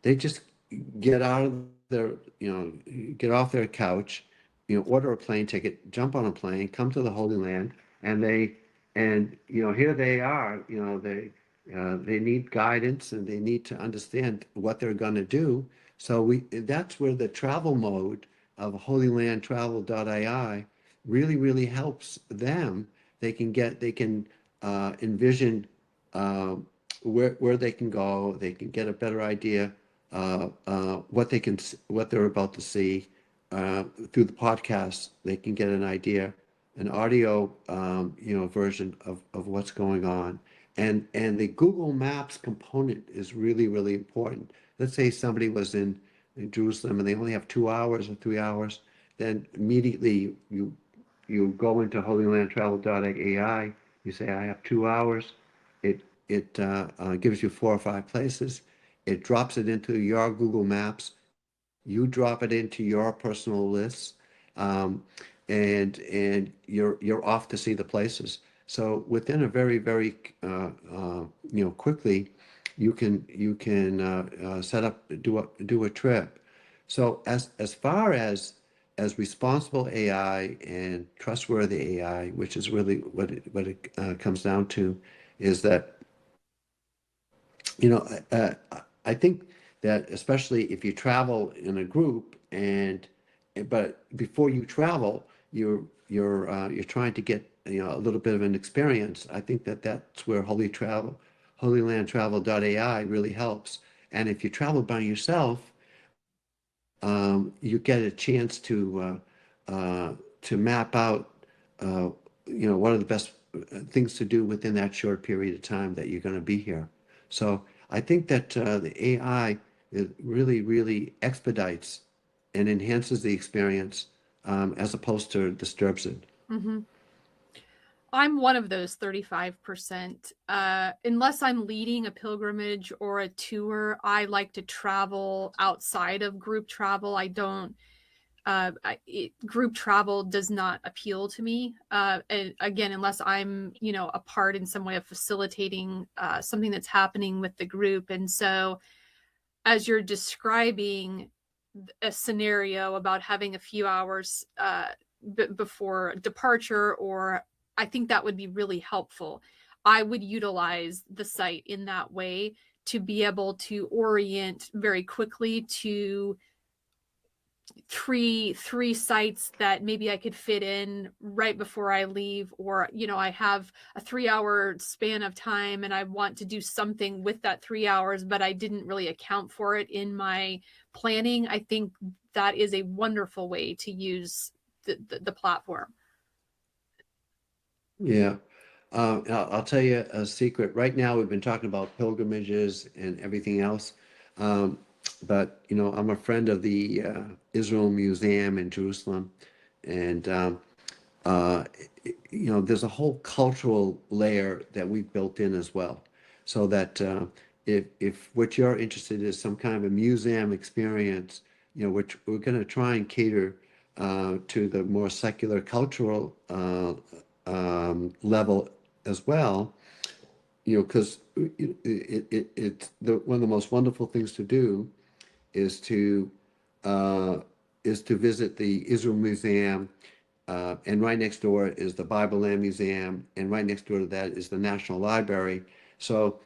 they just get out of their, get off their couch, order a plane ticket, jump on a plane, come to the Holy Land, and here they are, they need guidance and they need to understand what they're going to do. So that's where the travel mode of HolylandTravel.ai really, really helps them. They can envision uh, where they can go. They can get a better idea what they're about to see through the podcast. They can get an idea, an audio version of what's going on. And the Google Maps component is really, really important. Let's say somebody was in Jerusalem and they only have 2 hours or 3 hours, then immediately you go into HolylandTravel.ai, you say, I have 2 hours. It gives you 4 or 5 places. It drops it into your Google Maps. You drop it into your personal lists, um, and you're off to see the places. So within a very quickly, you can set up do a trip. So as far as responsible AI and trustworthy AI, which is really what it comes down to, is that you know, I think that especially if you travel in a group but before you travel, you're trying to get, a little bit of an experience. I think that that's where HolylandTravel.ai really helps. And if you travel by yourself, you get a chance to map out, uh, what are the best things to do within that short period of time that you're going to be here. So I think that the AI really expedites and enhances the experience, as opposed to disturbs it. Mm-hmm. I'm one of those 35%. Unless I'm leading a pilgrimage or a tour, I like to travel outside of group travel. I don't, group travel does not appeal to me. And again, unless I'm, a part in some way of facilitating something that's happening with the group. And so, as you're describing a scenario about having a few hours before departure, or I think that would be really helpful. I would utilize the site in that way to be able to orient very quickly to three sites that maybe I could fit in right before I leave, or I have a 3 hour span of time and I want to do something with that 3 hours, but I didn't really account for it in my planning. I think that is a wonderful way to use the platform. Yeah. I'll tell you a secret. Right now, we've been talking about pilgrimages and everything else. Um, but, I'm a friend of the Israel Museum in Jerusalem. And, uh, there's a whole cultural layer that we've built in as well. So that if what you're interested in is some kind of a museum experience, we're going to try and cater to the more secular cultural level as well, because it's one of the most wonderful things to do is to uh, visit the Israel Museum, and right next door is the Bible Land Museum, and right next door to that is the National Library. So,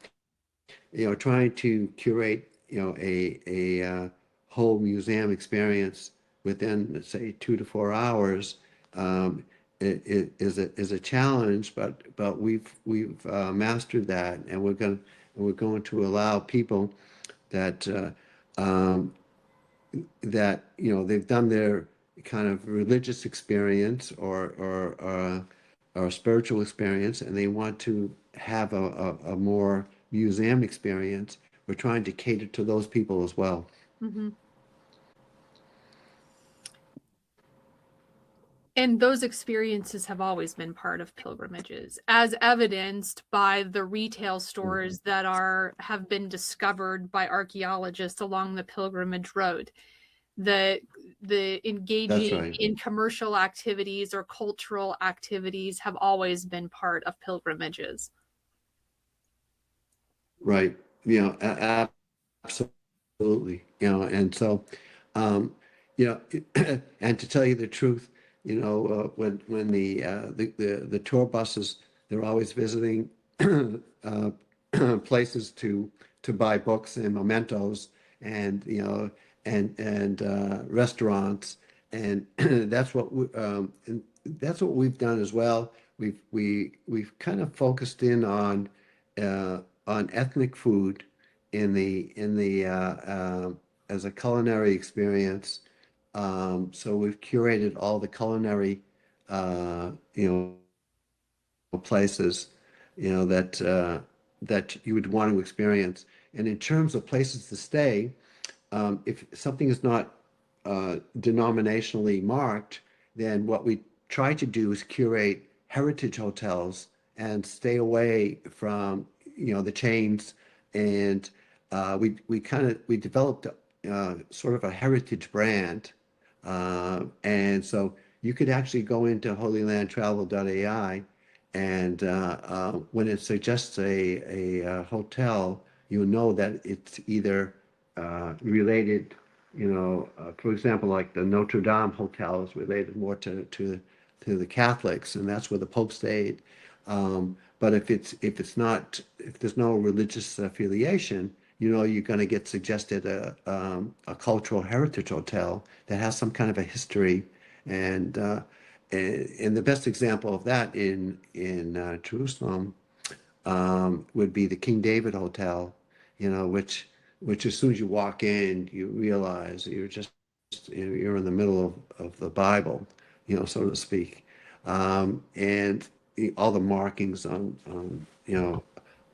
trying to curate, a whole museum experience within, let's say, 2 to 4 hours, um, it is a challenge, but we've mastered that, and we're going to allow people that they've done their kind of religious experience or spiritual experience, and they want to have a more museum experience. We're trying to cater to those people as well. Mm-hmm. And those experiences have always been part of pilgrimages, as evidenced by the retail stores that have been discovered by archaeologists along the pilgrimage road. The That's engaging right. in commercial activities or cultural activities have always been part of pilgrimages. Right. Absolutely. And so, um, and to tell you the truth, when the tour buses, they're always visiting uh, places to buy books and mementos, and restaurants, and that's what we've done as well. We've kind of focused in on ethnic food in the as a culinary experience. So we've curated all the culinary, places, that you would want to experience. And in terms of places to stay, if something is not denominationally marked, then what we try to do is curate heritage hotels and stay away from, the chains. And we developed sort of a heritage brand. And so you could actually go into HolylandTravel.ai, and when it suggests a hotel, you know that it's either related, for example, like the Notre Dame Hotel is related more to the Catholics, and that's where the Pope stayed. But if there's no religious affiliation, you're going to get suggested a cultural heritage hotel that has some kind of a history. And the best example of that in Jerusalem would be the King David Hotel, which as soon as you walk in, you realize you're in the middle of the Bible, so to speak. And all the markings in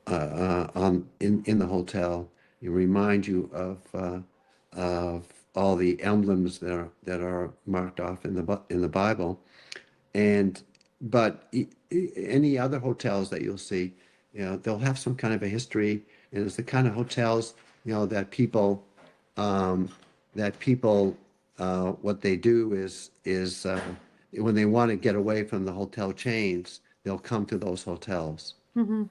the hotel, remind you of all the emblems that are marked off in the Bible. But any other hotels that you'll see, they'll have some kind of a history, and it's the kind of hotels, that people what they do is when they want to get away from the hotel chains, they'll come to those hotels. Mm-hmm.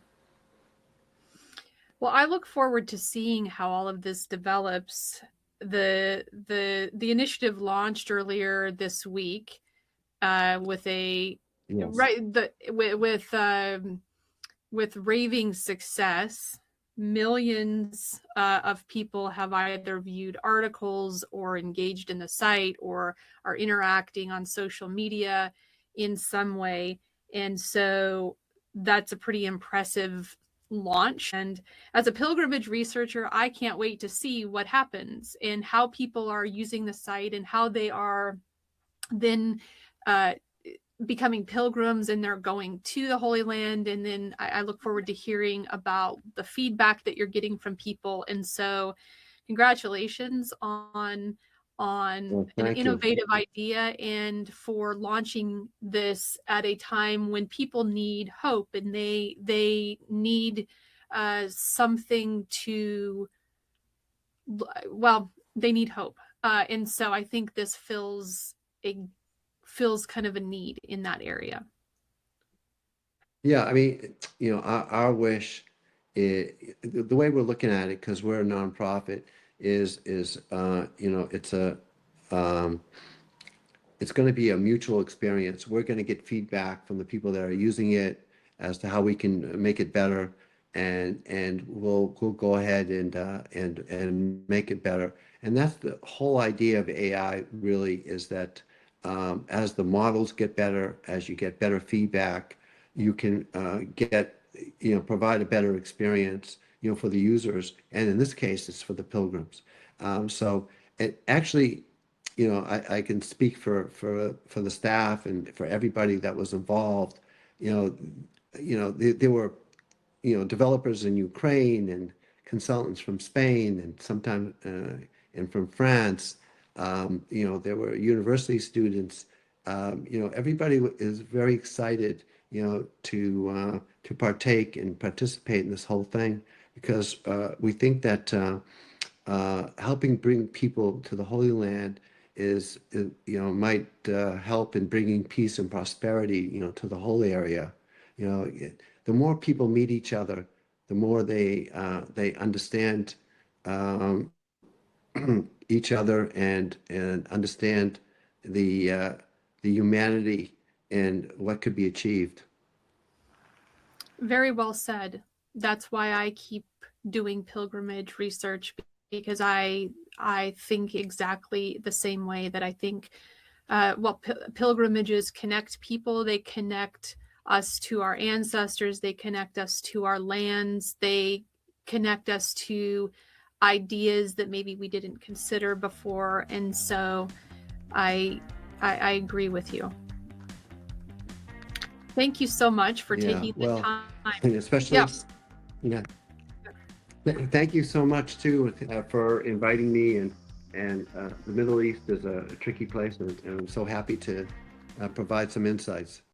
Well, I look forward to seeing how all of this develops. The initiative launched earlier this week with a Yes. with raving success. Millions of people have either viewed articles or engaged in the site or are interacting on social media in some way. And so that's a pretty impressive launch. And as a pilgrimage researcher, I can't wait to see what happens and how people are using the site and how they are then becoming pilgrims, and they're going to the Holy Land. And then I look forward to hearing about the feedback that you're getting from people. And so congratulations on Well, an thank you. innovative idea, and for launching this at a time when people need hope, and they need something to, well, they need hope. And so I think this fills kind of a need in that area. Yeah, I mean, our wish, the way we're looking at it, because we're a nonprofit, is it's going to be a mutual experience. We're going to get feedback from the people that are using it as to how we can make it better, and we'll go ahead and make it better. And that's the whole idea of AI, really, is that as the models get better, as you get better feedback, you can provide a better experience, for the users. And in this case, it's for the pilgrims. So it actually, I can speak for the staff and for everybody that was involved. There were, developers in Ukraine and consultants from Spain and sometimes and from France. There were university students. Everybody is very excited, to partake and participate in this whole thing, because we think that helping bring people to the Holy Land might help in bringing peace and prosperity, to the whole area. The more people meet each other, the more they understand each other and understand the humanity and what could be achieved. Very well said. That's why I keep doing pilgrimage research, because I think exactly the same way that I think pilgrimages connect people. They connect us to our ancestors. They connect us to our lands. They connect us to ideas that maybe we didn't consider before. And so I agree with you. Thank you so much for taking the time. Especially, yeah. Thank you so much too for inviting me. And the Middle East is a tricky place, and I'm so happy to provide some insights.